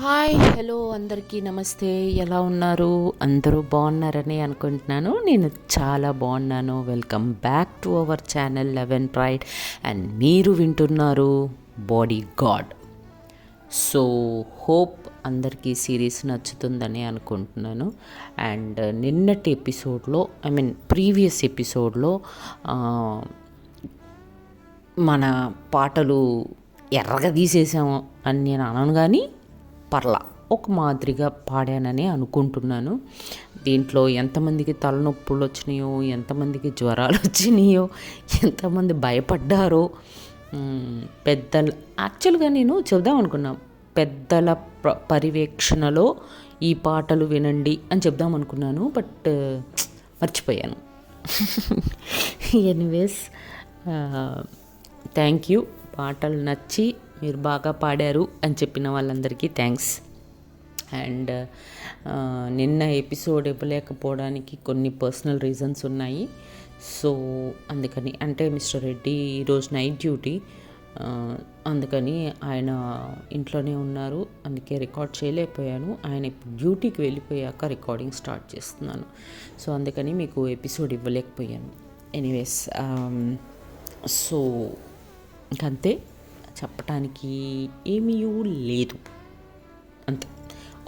Hi hello అందరికీ నమస్తే. ఎలా ఉన్నారు? అందరూ బాగున్నారని అనుకుంటున్నాను. నేను చాలా బాగున్నాను. Welcome back to our channel 11 pride and మీరు వింటున్నారు బాడీ గాడ్. సో హోప్ అందరికీ సిరీస్ నచ్చుతుందని అనుకుంటున్నాను. అండ్ నిన్నటి ఎపిసోడ్లో ప్రీవియస్ ఎపిసోడ్లో మన పాటలు ఎర్రగా తీసేసాము అని నేను అనను, కానీ పర్లా ఒక మాదిరిగా పాడానని అనుకుంటున్నాను. దీంట్లో ఎంతమందికి తలనొప్పులు వచ్చినాయో, ఎంతమందికి జ్వరాలు వచ్చినాయో, ఎంతమంది భయపడ్డారో, పెద్దల యాక్చువల్గా నేను చెబుదాం అనుకున్నా, పెద్దల పర్యవేక్షణలో ఈ పాటలు వినండి అని చెప్దాం అనుకున్నాను, బట్ మర్చిపోయాను. Anyways, thank you. పాటలు నచ్చి మీరు బాగా పాడారు అని చెప్పిన వాళ్ళందరికీ థ్యాంక్స్. అండ్ నిన్న ఎపిసోడ్ ఇవ్వలేకపోవడానికి కొన్ని పర్సనల్ రీజన్స్ ఉన్నాయి. సో అందుకని, అంటే మిస్టర్ రెడ్డి ఈరోజు నైట్ డ్యూటీ, అందుకని ఆయన ఇంట్లోనే ఉన్నారు, అందుకే రికార్డ్ చేయలేకపోయాను. ఆయన ఇప్పుడు డ్యూటీకి వెళ్ళిపోయాక రికార్డింగ్ స్టార్ట్ చేస్తున్నాను. సో అందుకని మీకు ఎపిసోడ్ ఇవ్వలేకపోయాను. ఎనీవేస్, సో ఇంకంతే, చెప్పటానికి ఏమీ లేదు, అంతే.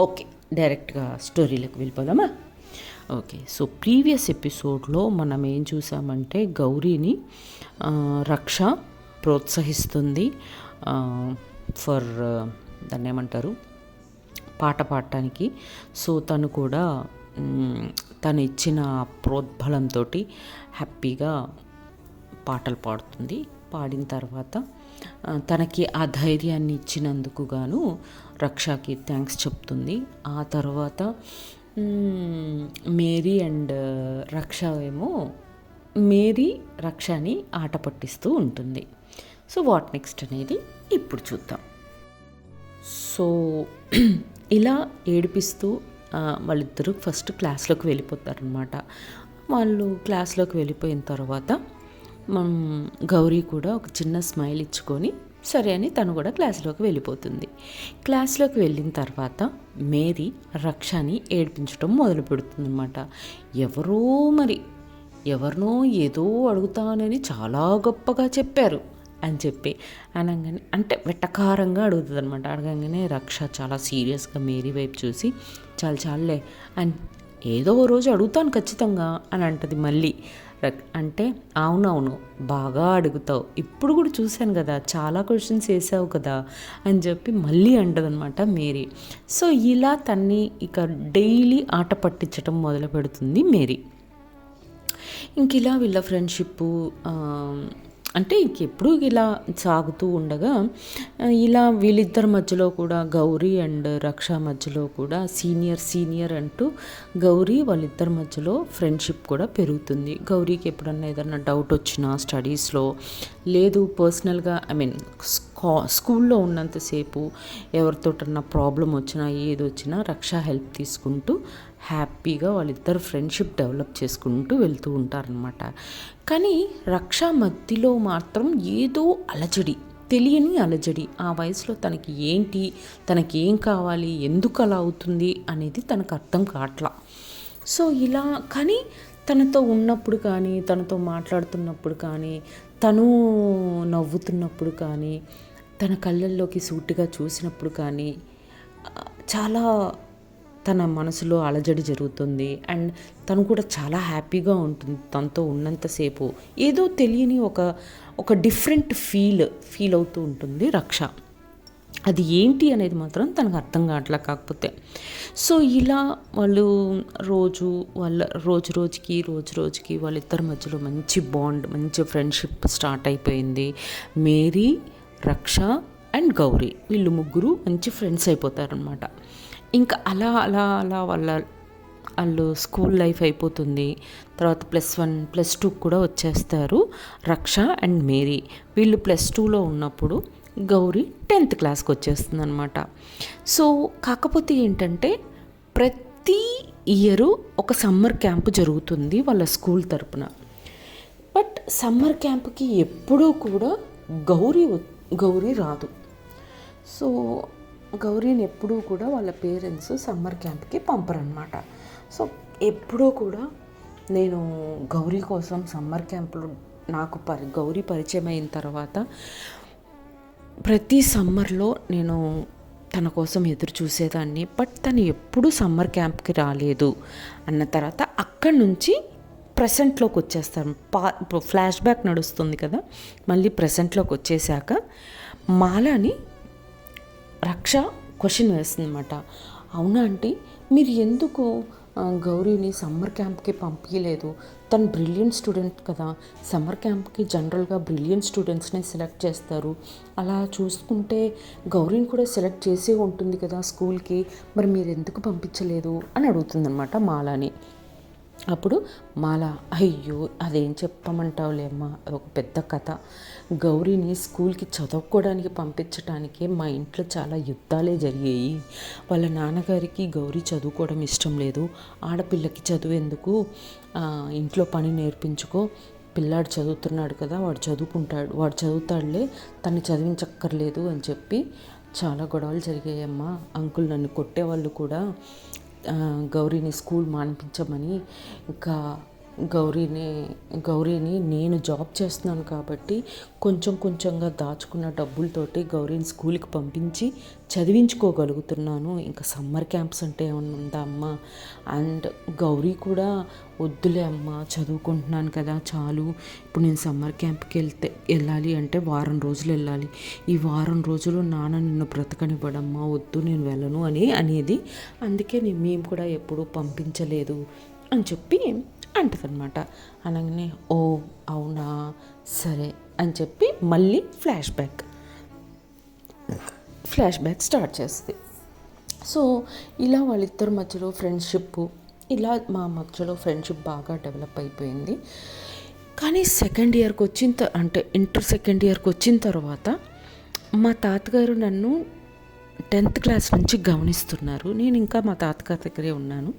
ఓకే, డైరెక్ట్గా స్టోరీలోకి వెళ్ళిపోదామా? ఓకే, సో ప్రీవియస్ ఎపిసోడ్లో మనం ఏం చూసామంటే, గౌరీని రక్ష ప్రోత్సహిస్తుంది ఫర్ దాన్ని ఏమంటారు, పాట పాడటానికి. సో తను కూడా తను ఇచ్చిన ప్రోద్బలంతో హ్యాపీగా పాటలు పాడుతుంది. పాడిన తర్వాత తనకి ఆ ధైర్యాన్ని ఇచ్చినందుకు గాను రక్షకి థ్యాంక్స్ చెప్తుంది. ఆ తర్వాత మేరీ అండ్ రక్ష ఏమో మేరీ రక్షని ఆట పట్టిస్తూ ఉంటుంది. సో వాట్ నెక్స్ట్ అనేది ఇప్పుడు చూద్దాం. సో ఇలా ఏడిపిస్తూ వాళ్ళిద్దరూ ఫస్ట్ క్లాస్లోకి వెళ్ళిపోతారనమాట. వాళ్ళు క్లాస్లోకి వెళ్ళిపోయిన తర్వాత గౌరీ కూడా ఒక చిన్న స్మైల్ ఇచ్చుకొని సరే అని తను కూడా క్లాస్లోకి వెళ్ళిపోతుంది. క్లాస్లోకి వెళ్ళిన తర్వాత మేరీ రక్షని ఏడిపించడం మొదలు పెడుతుందన్నమాట. ఎవరినో ఏదో అడుగుతానని చాలా గొప్పగా చెప్పారు అని చెప్పి అనగానే, అంటే వెట్టకారంగా అడుగుతుంది అనమాట. అడగంగానే రక్ష చాలా సీరియస్గా మేరీ వైపు చూసి చాలే అని, ఏదో ఓ రోజు అడుగుతాను ఖచ్చితంగా అని అంటది మళ్ళీ. అంటే అవునవును బాగా అడుగుతావు, ఇప్పుడు కూడా చూశాను కదా, చాలా క్వశ్చన్స్ వేసావు కదా అని చెప్పి మళ్ళీ అంటదనమాట మేరీ. సో ఇలా తన్ని ఇక డైలీ ఆట పట్టించడం మొదలు పెడుతుంది మేరీ. ఇంక ఇలా వీళ్ళ ఫ్రెండ్షిప్ అంటే ఇంకెప్పుడు ఇలా సాగుతూ ఉండగా, ఇలా వీళ్ళిద్దరి మధ్యలో కూడా, గౌరీ అండ్ రక్ష మధ్యలో కూడా సీనియర్ అంటూ గౌరీ వాళ్ళిద్దరి మధ్యలో ఫ్రెండ్షిప్ కూడా పెరుగుతుంది. గౌరీకి ఎప్పుడన్నా ఏదన్నా డౌట్ వచ్చినా స్టడీస్లో, లేదు పర్సనల్గా స్కూల్లో ఉన్నంతసేపు ఎవరితోటన్నా ప్రాబ్లం వచ్చినా ఏది వచ్చినా రక్ష హెల్ప్ తీసుకుంటూ హ్యాపీగా వాళ్ళిద్దరు ఫ్రెండ్షిప్ డెవలప్ చేసుకుంటూ వెళ్తూ ఉంటారనమాట. కానీ రక్ష మధ్యలో మాత్రం ఏదో అలజడి, తెలియని అలజడి. ఆ వయసులో తనకి ఏం కావాలి, ఎందుకు అలా అవుతుంది అనేది తనకు అర్థం కావట్లా. సో ఇలా, కానీ తనతో ఉన్నప్పుడు కానీ, తనతో మాట్లాడుతున్నప్పుడు కానీ, తను నవ్వుతున్నప్పుడు కానీ, తన కళ్ళల్లోకి సూటిగా చూసినప్పుడు కానీ చాలా తన మనసులో అలజడి జరుగుతుంది. అండ్ తను కూడా చాలా హ్యాపీగా ఉంటుంది తనతో ఉన్నంతసేపు. ఏదో తెలియని ఒక డిఫరెంట్ ఫీల్ అవుతూ ఉంటుంది రక్ష. అది ఏంటి అనేది మాత్రం తనకు అర్థం కావట్లే. కాకపోతే సో ఇలా వాళ్ళు రోజు రోజుకి వాళ్ళిద్దరి మధ్యలో మంచి బాండ్, మంచి ఫ్రెండ్షిప్ స్టార్ట్ అయిపోయింది. మేరీ, రక్ష అండ్ గౌరీ వీళ్ళు ముగ్గురు మంచి ఫ్రెండ్స్ అయిపోతారనమాట. ఇంకా అలా వాళ్ళు స్కూల్ లైఫ్ అయిపోతుంది. తర్వాత +1 +2 కూడా వచ్చేస్తారు రక్ష అండ్ మేరీ. వీళ్ళు +2లో ఉన్నప్పుడు గౌరీ 10th క్లాస్కి వచ్చేస్తుంది అనమాట. సో కాకపోతే ఏంటంటే, ప్రతి ఇయరు ఒక సమ్మర్ క్యాంపు జరుగుతుంది వాళ్ళ స్కూల్ తరపున. బట్ సమ్మర్ క్యాంప్కి ఎప్పుడూ కూడా గౌరీ రాదు. సో గౌరీని ఎప్పుడూ కూడా వాళ్ళ పేరెంట్స్ సమ్మర్ క్యాంప్కి పంపరనమాట. సో ఎప్పుడూ కూడా నేను గౌరీ కోసం సమ్మర్ క్యాంపులో నాకు గౌరీ పరిచయం అయిన తర్వాత ప్రతి సమ్మర్లో నేను తన కోసం ఎదురు చూసేదాన్ని. బట్ తను ఎప్పుడూ సమ్మర్ క్యాంప్కి రాలేదు అన్న తర్వాత అక్కడి నుంచి ప్రెసెంట్లోకి వచ్చేస్తాను. ఇప్పుడు ఫ్లాష్ బ్యాక్ నడుస్తుంది కదా, మళ్ళీ ప్రెసెంట్లోకి వచ్చేసాక మాలాని రక్ష క్వశ్చన్ వేస్తుందన్నమాట. అవునా ఆంటీ, మీరు ఎందుకు గౌరీని సమ్మర్ క్యాంప్కి పంపించలేదు? తను బ్రిలియంట్ స్టూడెంట్ కదా, సమ్మర్ క్యాంప్కి జనరల్గా బ్రిలియంట్ స్టూడెంట్స్నే సెలెక్ట్ చేస్తారు. అలా చూసుకుంటే గౌరీని కూడా సెలెక్ట్ చేసే ఉంటుంది కదా స్కూల్కి, మరి మీరు ఎందుకు పంపించలేదు అని అడుగుతుందన్నమాట మాలాని. అప్పుడు మాల, అయ్యో అదేం చెప్పమంటావులే అమ్మ, ఒక పెద్ద కథ. గౌరీని స్కూల్కి చదువుకోవడానికి పంపించడానికి మా ఇంట్లో చాలా యుద్ధాలే జరిగాయి. వాళ్ళ నాన్నగారికి గౌరీ చదువుకోవడం ఇష్టం లేదు. ఆడపిల్లకి చదువు ఎందుకు, ఇంట్లో పని నేర్పించుకో, పిల్లాడు చదువుతున్నాడు కదా, వాడు చదువుతాడులే, తను చదివించక్కర్లేదు అని చెప్పి చాలా గొడవలు జరిగాయమ్మా. అంకుల్ నన్ను కొట్టేవాళ్ళు కూడా గౌరీని స్కూల్ మానిపించమని. ఇంకా గౌరీని నేను జాబ్ చేస్తున్నాను కాబట్టి కొంచెంగా దాచుకున్న డబ్బులతోటి గౌరీని స్కూల్కి పంపించి చదివించుకోగలుగుతున్నాను. ఇంకా సమ్మర్ క్యాంప్స్ అంటే ఏమన్నా ఉందా అమ్మ? అండ్ గౌరీ కూడా వద్దులే అమ్మ, చదువుకుంటున్నాను కదా చాలు, ఇప్పుడు నేను సమ్మర్ క్యాంప్కి వెళ్ళాలి అంటే వారం రోజులు వెళ్ళాలి, ఈ వారం రోజులు నాన్న నిన్ను బ్రతకనివ్వడమ్మా, వద్దు నేను వెళ్ళను అనేది. అందుకే మేము కూడా ఎప్పుడూ పంపించలేదు అని చెప్పి అంటదనమాట. అనగానే ఓ అవునా సరే అని చెప్పి మళ్ళీ ఫ్లాష్ బ్యాక్ స్టార్ట్ చేస్తుంది. సో ఇలా వాళ్ళిద్దరి మధ్యలో ఫ్రెండ్షిప్, ఇలా మా మధ్యలో ఫ్రెండ్షిప్ బాగా డెవలప్ అయిపోయింది. కానీ సెకండ్ ఇయర్కి ఇంటర్ సెకండ్ ఇయర్కి వచ్చిన తర్వాత మా తాతగారు నన్ను 10th క్లాస్ నుంచి గమనిస్తున్నారు. నేను ఇంకా మా తాతగారి దగ్గరే ఉన్నాను.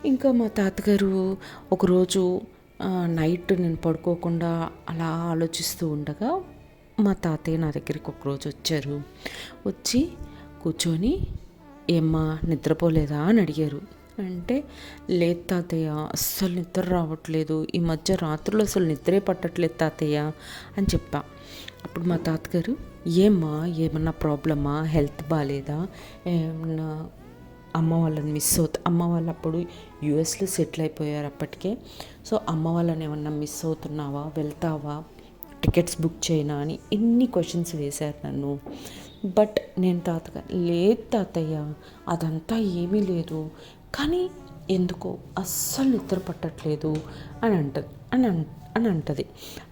ఇంకా మా తాతగారు ఒకరోజు నైట్ నేను పడుకోకుండా అలా ఆలోచిస్తూ ఉండగా మా తాతయ్య నా దగ్గరికి ఒకరోజు వచ్చారు. వచ్చి కూర్చొని, ఏమ్మా నిద్రపోలేదా అని అడిగారు. అంటే లేదు తాతయ్య, అస్సలు నిద్ర రావట్లేదు, ఈ మధ్య రాత్రులు అసలు నిద్రే పట్టట్లేదు తాతయ్య అని చెప్పా. అప్పుడు మా తాతగారు, ఏమన్నా ప్రాబ్లమా, హెల్త్ బాగాలేదా, ఏమన్నా అమ్మ వాళ్ళని అమ్మ వాళ్ళు అప్పుడు యుఎస్లో సెటిల్ అయిపోయారు అప్పటికే. సో అమ్మ వాళ్ళని ఏమన్నా మిస్ అవుతున్నావా, వెళ్తావా, టికెట్స్ బుక్ చేయనా అని ఎన్ని క్వశ్చన్స్ వేశారు నన్ను. బట్ నేను లేదు తాతయ్య అదంతా ఏమీ లేదు, కానీ ఎందుకో అస్సలు నిద్ర పట్టట్లేదు అని అంటది.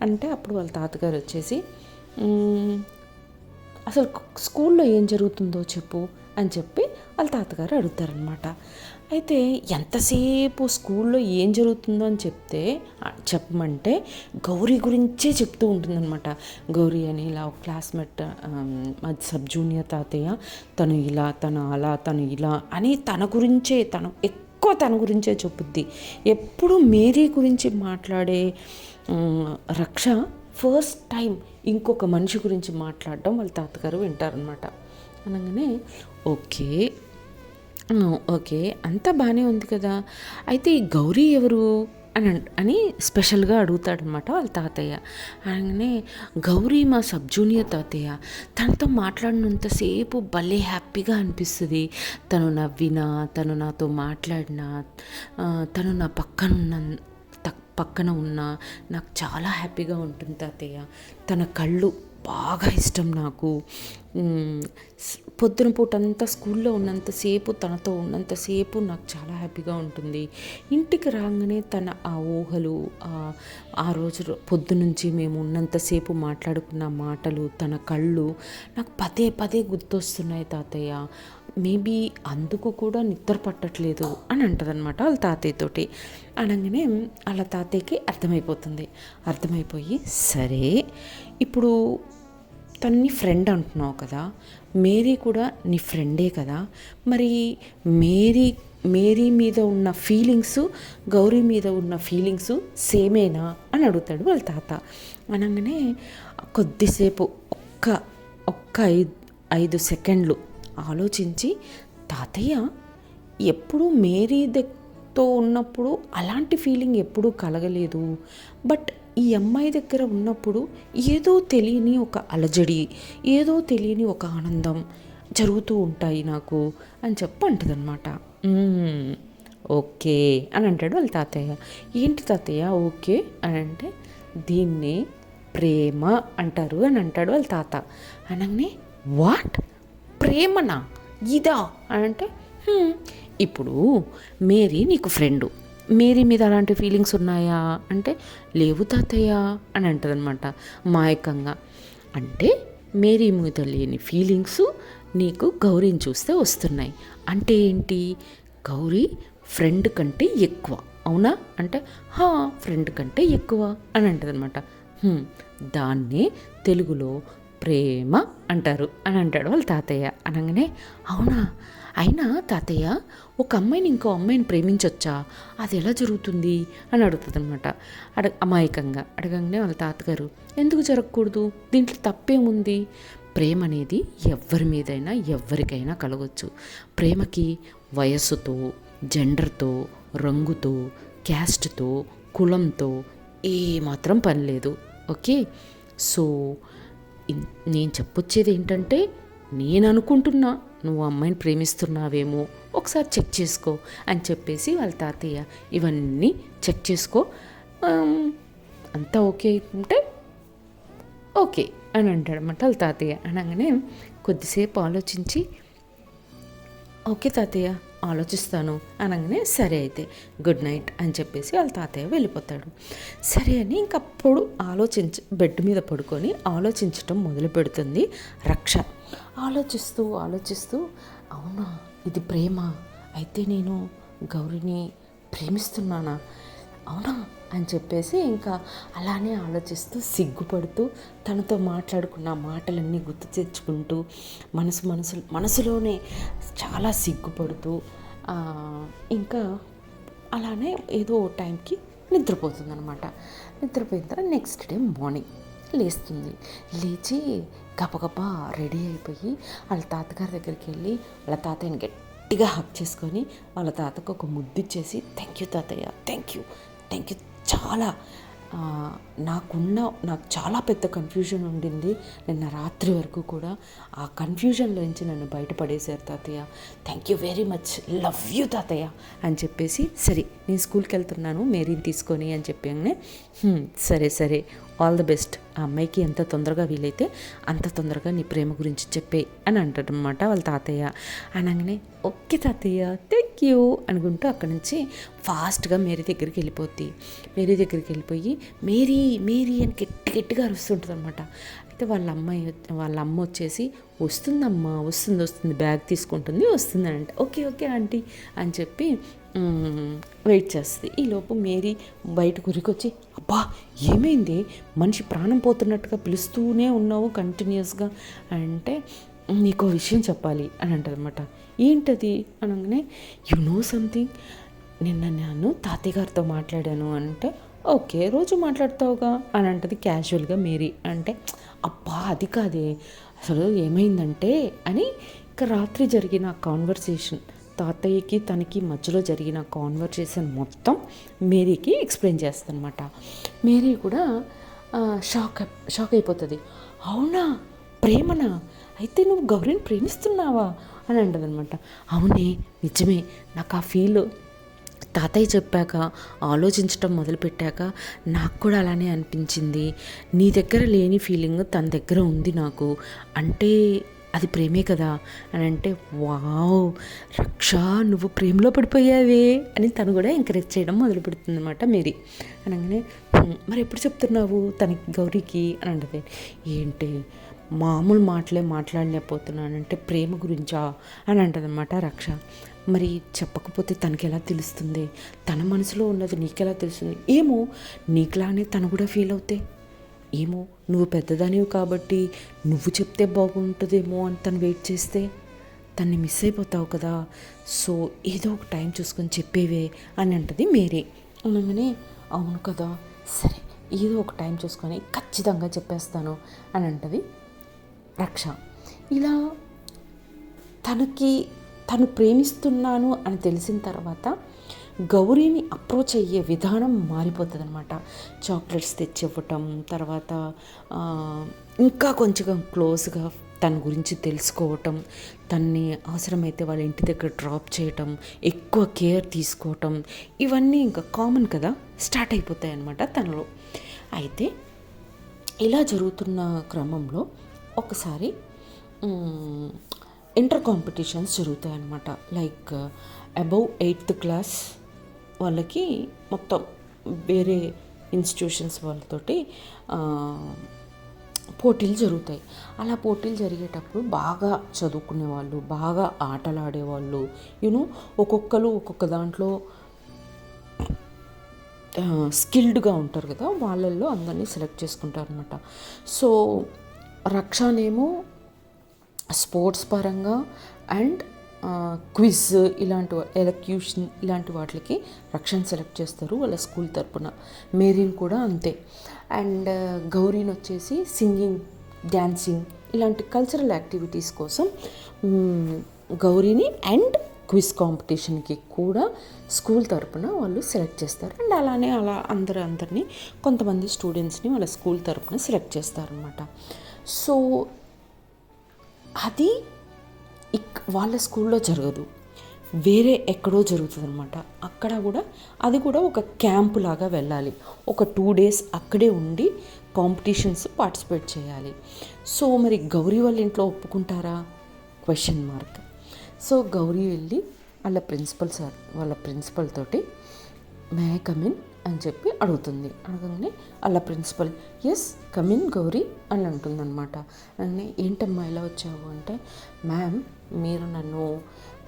అంటే అప్పుడు వాళ్ళ తాతగారు వచ్చేసి, అసలు స్కూల్లో ఏం జరుగుతుందో చెప్పు అని చెప్పి వాళ్ళ తాతగారు అడుగుతారనమాట. అయితే ఎంతసేపు స్కూల్లో ఏం జరుగుతుందో అని చెప్పమంటే గౌరీ గురించే చెప్తూ ఉంటుందన్నమాట. గౌరీ అని ఇలా ఒక క్లాస్మేట్, సబ్ జూనియర్ తాతయ్య, తను ఇలా, తను అలా, తను ఇలా అని తన గురించే చెప్పుద్ది. ఎప్పుడు మేరీ గురించి మాట్లాడే రక్ష ఫస్ట్ టైం ఇంకొక మనిషి గురించి మాట్లాడడం వాళ్ళ తాతగారు వింటారనమాట. అనగానే ఓకే అంతా బాగానే ఉంది కదా, అయితే ఈ గౌరీ ఎవరు అని స్పెషల్గా అడుగుతాడనమాట వాళ్ళ తాతయ్య. అనగానే గౌరీ మా సబ్ జూనియర్ తాతయ్య, తనతో మాట్లాడినంతసేపు భలే హ్యాపీగా అనిపిస్తుంది. తను నవ్వినా, తను నాతో మాట్లాడినా, తను నా పక్కన ఉన్నా నాకు చాలా హ్యాపీగా ఉంటుంది తాతయ్య. తన కళ్ళు బాగా ఇష్టం నాకు. పొద్దున పూట అంతా స్కూల్లో తనతో ఉన్నంతసేపు నాకు చాలా హ్యాపీగా ఉంటుంది. ఇంటికి రాగానే తన ఆ ఊహలు, ఆ రోజు పొద్దునుంచి మేము ఉన్నంతసేపు మాట్లాడుకున్న మాటలు, తన కళ్ళు నాకు పదే పదే గుర్తొస్తున్నాయి తాతయ్య. మేబీ అందుకు కూడా నిద్ర పట్టట్లేదు అని అంటదనమాట వాళ్ళ తాతయ్యతోటి. అనగానే వాళ్ళ తాతయ్యకి అర్థమైపోయి, సరే ఇప్పుడు తన్ని ఫ్రెండ్ అంటున్నావు కదా, మేరీ కూడా నీ ఫ్రెండే కదా, మరి మేరీ మీద ఉన్న ఫీలింగ్స్, గౌరీ మీద ఉన్న ఫీలింగ్స్ సేమేనా అని అడుగుతాడు వాళ్ళ తాత. అనగానే కొద్దిసేపు ఒక్క 5 సెకండ్లు ఆలోచించి, తాతయ్య ఎప్పుడూ మేరీతో ఉన్నప్పుడు అలాంటి ఫీలింగ్ ఎప్పుడూ కలగలేదు, బట్ ఈ అమ్మాయి దగ్గర ఉన్నప్పుడు ఏదో తెలియని ఒక అలజడి, ఏదో తెలియని ఒక ఆనందం జరుగుతూ ఉంటాయి నాకు అని చెప్పి అంటదనమాట. ఓకే అని అంటాడు వాళ్ళ తాతయ్య. ఏంటి తాతయ్య ఓకే అని అంటే, దీన్ని ప్రేమ అంటారు అని అంటాడు వాళ్ళ తాత. అనగానే వాట్, ప్రేమనా ఇదా అని అంటే, ఇప్పుడు మేరీ నీకు ఫ్రెండు, మేరీ మీద అలాంటి ఫీలింగ్స్ ఉన్నాయా అంటే, లేవు తాతయ్య అని అంటదనమాట మాయకంగా. అంటే మేరీ మీద లేని ఫీలింగ్స్ నీకు గౌరీని చూస్తే వస్తున్నాయి అంటే ఏంటి, గౌరీ ఫ్రెండ్ కంటే ఎక్కువ అవునా అంటే, ఫ్రెండ్ కంటే ఎక్కువ అని అంటదనమాట. దాన్నే తెలుగులో ప్రేమ అంటారు అని అంటాడు వాళ్ళ తాతయ్య. అనగానే అవునా, అయినా తాతయ్య ఒక అమ్మాయిని ఇంకో అమ్మాయిని ప్రేమించొచ్చా, అది ఎలా జరుగుతుంది అని అడుగుతుంది అనమాట. అమాయకంగా అడగంగానే వాళ్ళ తాతగారు, ఎందుకు జరగకూడదు, దీంట్లో తప్పేముంది, ప్రేమ అనేది ఎవరి మీదైనా ఎవరికైనా కలగవచ్చు. ప్రేమకి వయస్సుతో, జెండర్తో, రంగుతో, క్యాస్ట్తో, కులంతో ఏమాత్రం పని లేదు. ఓకే, సో నేను చెప్పొచ్చేది ఏంటంటే, నేను అనుకుంటున్నా నువ్వు అమ్మాయిని ప్రేమిస్తున్నావేమో, ఒకసారి చెక్ చేసుకో అని చెప్పేసి వాళ్ళ తాతయ్య ఇవన్నీ చెక్ చేసుకో, అంతా ఓకే ఉంటే ఓకే అని అంటాడనమాట వాళ్ళ తాతయ్య. అనగానే కొద్దిసేపు ఆలోచించి, ఓకే తాతయ్య ఆలోచిస్తాను అనగానే, సరే అయితే గుడ్ నైట్ అని చెప్పేసి వాళ్ళ తాతయ్య వెళ్ళిపోతాడు. సరే అని ఇంకప్పుడు బెడ్ మీద పడుకొని ఆలోచించటం మొదలు పెడుతుంది రక్ష. ఆలోచిస్తూ అవునా ఇది ప్రేమ, అయితే నేను గౌరిని ప్రేమిస్తున్నానా, అవునా అని చెప్పేసి ఇంకా అలానే ఆలోచిస్తూ సిగ్గుపడుతూ తనతో మాట్లాడుకున్న మాటలన్నీ గుర్తు తెచ్చుకుంటూ మనసులోనే చాలా సిగ్గుపడుతూ ఇంకా అలానే ఏదో టైంకి నిద్రపోతుంది అనమాట. నిద్రపోయిన తర్వాత నెక్స్ట్ డే మార్నింగ్ లేచి గబగబా రెడీ అయిపోయి వాళ్ళ తాతగారి దగ్గరికి వెళ్ళి వాళ్ళ తాతయ్యని గట్టిగా హక్ చేసుకొని వాళ్ళ తాతకు ఒక ముద్దిచ్చేసి, థ్యాంక్ యూ తాతయ్య, థ్యాంక్ యూ చాలా, నాకు చాలా పెద్ద కన్ఫ్యూజన్ ఉండింది నిన్న రాత్రి వరకు కూడా, ఆ కన్ఫ్యూజన్లోంచి నన్ను బయటపడేశారు తాతయ్య, thank you very much, love you తాతయ్య అని చెప్పేసి, సరే నేను స్కూల్కి వెళ్తున్నాను మేరీని తీసుకొని అని చెప్పగానే, సరే ఆల్ ద బెస్ట్, ఆ అమ్మాయికి ఎంత తొందరగా వీలైతే అంత తొందరగా నీ ప్రేమ గురించి చెప్పే అని అంటాడనమాట వాళ్ళ తాతయ్య. అనగానే ఓకే తాతయ్య థ్యాంక్ యూ అనుకుంటూ అక్కడి నుంచి ఫాస్ట్గా మేరీ దగ్గరికి వెళ్ళిపోద్ది. మేరీ దగ్గరికి వెళ్ళిపోయి మేరీ అని గట్టిగా అరుస్తుంటుంది అనమాట. అయితే వాళ్ళ అమ్మ వచ్చేసి, వస్తుందమ్మా వస్తుంది బ్యాగ్ తీసుకుంటుంది వస్తుంది అంటే, ఓకే ఆంటీ అని చెప్పి వెయిట్ చేస్తుంది. ఈలోపు మేరీ బయటకు ఉరికొచ్చి, అబ్బా ఏమైంది, మనిషి ప్రాణం పోతున్నట్టుగా పిలుస్తూనే ఉన్నావు కంటిన్యూస్గా అంటే, నీకో విషయం చెప్పాలి అని అంటదన్నమాట. ఏంటది అనగానే, యు నో సంథింగ్, నిన్న నేను తాతయ్య గారితో మాట్లాడాను అంటే, ఓకే రోజు మాట్లాడతావుగా అని అంటది క్యాజువల్గా మేరీ. అంటే అబ్బా అది కాదే, అసలు ఏమైందంటే అని ఇక రాత్రి జరిగిన కాన్వర్సేషన్, తాతయ్యకి తనకి మధ్యలో జరిగిన కాన్వర్సేషన్ మొత్తం మేరీకి ఎక్స్ప్లెయిన్ చేస్తానమాట. మేరీ కూడా షాక్ అయిపోతుంది. అవునా, ప్రేమనా, అయితే నువ్వు గౌరీని ప్రేమిస్తున్నావా అని అంటదనమాట. అవునే నిజమే, నాకు ఆ ఫీల్ తాతయ్య చెప్పాక ఆలోచించటం మొదలుపెట్టాక నాకు కూడా అలానే అనిపించింది. నీ దగ్గర లేని ఫీలింగ్ తన దగ్గర ఉంది నాకు, అంటే అది ప్రేమే కదా అని అంటే, వావ్ రక్ష నువ్వు ప్రేమలో పడిపోయావే అని తను కూడా ఎంకరేజ్ చేయడం మొదలు పెడుతుంది అనమాట మేరీ. అనగానే, మరి ఎప్పుడు చెప్తున్నావు తనకి గౌరీకి అని అంటది. ఏంటి మామూలు మాటలే మాట్లాడలేకపోతున్నానంటే ప్రేమ గురించా అని అంటదన్నమాట రక్ష. మరి చెప్పకపోతే తనకి ఎలా తెలుస్తుంది, తన మనసులో ఉన్నది నీకెలా తెలుస్తుంది, ఏమో నీకులానే తను కూడా ఫీల్ అవుతే, ఏమో నువ్వు పెద్దదానివి కాబట్టి నువ్వు చెప్తే బాగుంటుందేమో అని తను వెయిట్ చేస్తే తన్ని మిస్ అయిపోతావు కదా, సో ఏదో ఒక టైం చూసుకొని చెప్పేవే అని అంటది మేరీ. అనగానే అవును కదా, సరే ఏదో ఒక టైం చూసుకొని ఖచ్చితంగా చెప్పేస్తాను అని అంటది రక్ష. ఇలా తను ప్రేమిస్తున్నాను అని తెలిసిన తర్వాత గౌరీని అప్రోచ్ అయ్యే విధానం మారిపోతుంది అనమాట. చాక్లెట్స్ తెచ్చివ్వటం, తర్వాత ఇంకా కొంచెం క్లోజ్గా తన గురించి తెలుసుకోవటం, తన్ని అవసరమైతే వాళ్ళ ఇంటి దగ్గర డ్రాప్ చేయటం, ఎక్కువ కేర్ తీసుకోవటం, ఇవన్నీ ఇంకా కామన్ కదా, స్టార్ట్ అయిపోతాయి అన్నమాట తనలో. అయితే ఇలా జరుగుతున్న క్రమంలో ఒకసారి ఇంటర్ కాంపిటీషన్స్ జరుగుతాయి అన్నమాట. లైక్ అబౌవ్ 8th క్లాస్ వాళ్ళకి మొత్తం వేరే ఇన్స్టిట్యూషన్స్ వాళ్ళతోటి పోటీలు జరుగుతాయి. అలా పోటీలు జరిగేటప్పుడు బాగా చదువుకునే వాళ్ళు, బాగా ఆటలాడేవాళ్ళు, ఒక్కొక్కరు ఒక్కొక్క దాంట్లో స్కిల్డ్గా ఉంటారు కదా, వాళ్ళల్లో అందరినీ సెలెక్ట్ చేసుకుంటారు అనమాట. సో రక్షనేమో స్పోర్ట్స్ పరంగా అండ్ క్విజ్ ఇలాంటి ఎలక్యూషన్ ఇలాంటి వాటికి రక్షణ సెలెక్ట్ చేస్తారు వాళ్ళ స్కూల్ తరపున. మేరీన్ కూడా అంతే. అండ్ గౌరీని వచ్చేసి సింగింగ్, డ్యాన్సింగ్ ఇలాంటి కల్చరల్ యాక్టివిటీస్ కోసం గౌరీని అండ్ క్విజ్ కాంపిటీషన్కి కూడా స్కూల్ తరపున వాళ్ళు సెలెక్ట్ చేస్తారు. అండ్ అలానే అందరినీ కొంతమంది స్టూడెంట్స్ని వాళ్ళ స్కూల్ తరపున సెలెక్ట్ చేస్తారనమాట. సో అది వాళ్ళ స్కూల్లో జరగదు, వేరే ఎక్కడో జరుగుతుంది అనమాట. అక్కడ కూడా అది కూడా ఒక క్యాంపు లాగా వెళ్ళాలి. ఒక 2 days అక్కడే ఉండి కాంపిటీషన్స్ పార్టిసిపేట్ చేయాలి. సో మరి గౌరీ వాళ్ళ ఇంట్లో ఒప్పుకుంటారా? Question mark. సో గౌరీ వెళ్ళి వాళ్ళ ప్రిన్సిపల్ తోటి మే ఐ కమ్ ఇన్ అని చెప్పి అడుగుతుంది. అడగగానే వాళ్ళ principal yes come in Gauri అని అంటుందన్నమాట. అని ఏంటమ్మా ఇలా వచ్చావు అంటే, మ్యామ్ మీరు నన్ను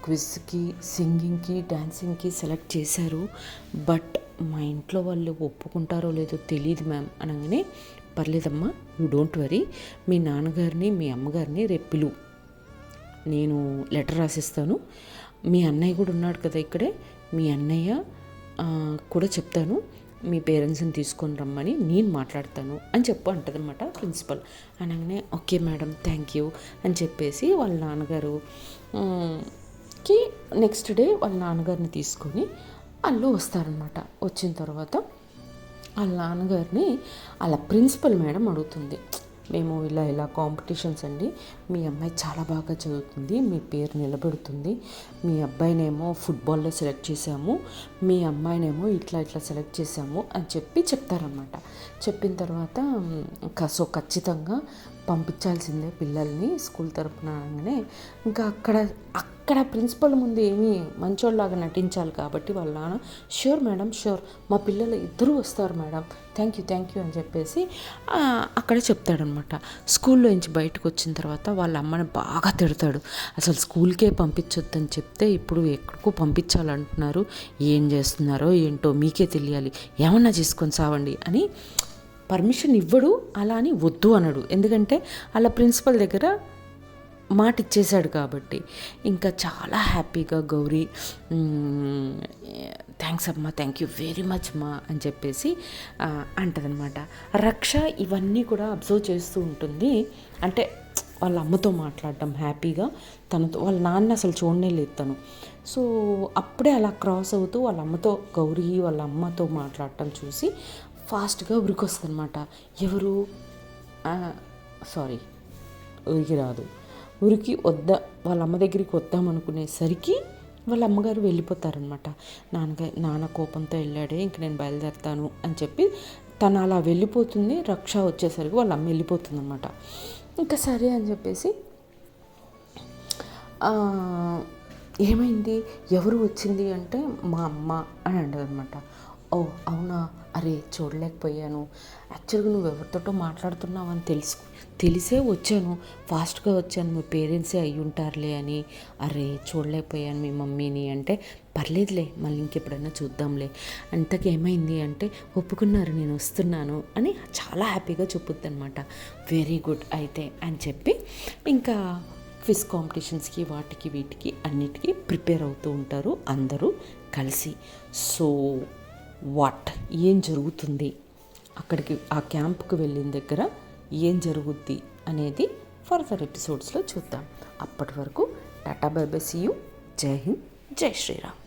క్విజ్కి, సింగింగ్కి, డాన్సింగ్కి సెలెక్ట్ చేశారు, బట్ మా ఇంట్లో వాళ్ళు ఒప్పుకుంటారో లేదో తెలియదు మ్యామ్ అనగానే, పర్లేదమ్మా యూ డోంట్ వరీ, మీ నాన్నగారిని మీ అమ్మగారిని రేపు పిలువు, నేను లెటర్ రాసిస్తాను, మీ అన్నయ్య కూడా ఉన్నాడు కదా ఇక్కడే, మీ అన్నయ్య కూడా చెప్తాను, మీ పేరెంట్స్ని తీసుకొని రమ్మని నేను మాట్లాడతాను అని అంటదన్నమాట ప్రిన్సిపల్. అనగానే ఓకే మేడం థ్యాంక్ యూ అని చెప్పేసి వాళ్ళ నాన్నగారుకి నెక్స్ట్ డే వాళ్ళ నాన్నగారిని తీసుకొని వాళ్ళు వస్తారనమాట. వచ్చిన తర్వాత వాళ్ళ నాన్నగారిని వాళ్ళ ప్రిన్సిపల్ మేడం అడుగుతుంది, మేము ఇలా కాంపిటీషన్స్ అండి, మీ అమ్మాయి చాలా బాగా చదువుతుంది, మీ పేరు నిలబెడుతుంది, మీ అబ్బాయినేమో ఫుట్బాల్లో సెలెక్ట్ చేశాము, మీ అమ్మాయినేమో ఇట్లా సెలెక్ట్ చేశాము అని చెప్తారనమాట. చెప్పిన తర్వాత సో ఖచ్చితంగా పంపించాల్సిందే పిల్లల్ని స్కూల్ తరపున అనగానే, ఇంకా అక్కడ ప్రిన్సిపల్ ముందు ఏమీ మంచోళ్ళలాగా నటించాలి కాబట్టి వాళ్ళ నాన్న ష్యూర్ మేడం ష్యూర్, మా పిల్లలు ఇద్దరూ వస్తారు మేడం, థ్యాంక్ యూ అని చెప్పేసి అక్కడ చెప్తాడనమాట. స్కూల్లో నుంచి బయటకు వచ్చిన తర్వాత వాళ్ళ అమ్మని బాగా తిడతాడు. అసలు స్కూల్కే పంపించొద్దని చెప్తే ఇప్పుడు ఎక్కడికో పంపించాలంటున్నారు, ఏం చేస్తున్నారో ఏంటో మీకే తెలియాలి, ఏమన్నా చేసుకొని సావండి అని పర్మిషన్ ఇవ్వడు. అలా అని వద్దు అనడు, ఎందుకంటే అలా ప్రిన్సిపల్ దగ్గర మాట ఇచ్చేశాడు కాబట్టి. ఇంకా చాలా హ్యాపీగా గౌరీ థ్యాంక్స్ అమ్మా, థ్యాంక్ యూ వెరీ మచ్ మా అని చెప్పేసి అంటదనమాట. రక్ష ఇవన్నీ కూడా అబ్జర్వ్ చేస్తూ ఉంటుంది. అంటే వాళ్ళ అమ్మతో మాట్లాడడం హ్యాపీగా, తనతో వాళ్ళ నాన్న అసలు చూడనే లేదు తను. సో అప్పుడే అలా క్రాస్ అవుతూ గౌరీ వాళ్ళ అమ్మతో మాట్లాడటం చూసి ఫాస్ట్గా ఉరికొస్తుంది అనమాట. ఉరికి రాదు, ఉరికి వాళ్ళ అమ్మ దగ్గరికి వద్దామనుకునేసరికి వాళ్ళ అమ్మగారు వెళ్ళిపోతారనమాట. నాన్న కోపంతో వెళ్ళాడే, ఇంక నేను బయలుదేరుతాను అని చెప్పి తను అలా వెళ్ళిపోతుంది. రక్ష వచ్చేసరికి వాళ్ళ అమ్మ వెళ్ళిపోతుంది అనమాట. ఇంకా సరే అని చెప్పేసి ఏమైంది, ఎవరు వచ్చింది అంటే మా అమ్మ అని అంటదనమాట. ఓ అవునా, అరే చూడలేకపోయాను, యాక్చువల్గా నువ్వు ఎవరితోటో మాట్లాడుతున్నావు అని తెలిసే వచ్చాను, ఫాస్ట్గా వచ్చాను, మీ పేరెంట్సే అయ్యి ఉంటారులే అని. అరే చూడలేకపోయాను మీ మమ్మీని అంటే, పర్లేదులే మళ్ళీ ఇంకెప్పుడైనా చూద్దాంలే. అంతకు ఏమైంది అంటే, ఒప్పుకున్నారు నేను వస్తున్నాను అని చాలా హ్యాపీగా చెప్పుద్ది అనమాట. వెరీ గుడ్ అయితే అని చెప్పి ఇంకా క్విజ్ కాంపిటీషన్స్కి వాటికి వీటికి అన్నిటికీ ప్రిపేర్ అవుతూ ఉంటారు అందరూ కలిసి. సో ఏం జరుగుతుంది అక్కడికి, ఆ క్యాంప్కి వెళ్ళిన దగ్గర ఏం జరుగుద్ది అనేది ఫర్దర్ ఎపిసోడ్స్లో చూద్దాం. అప్పటి వరకు tata bye bye, see you. జై హింద్, జై శ్రీరామ్.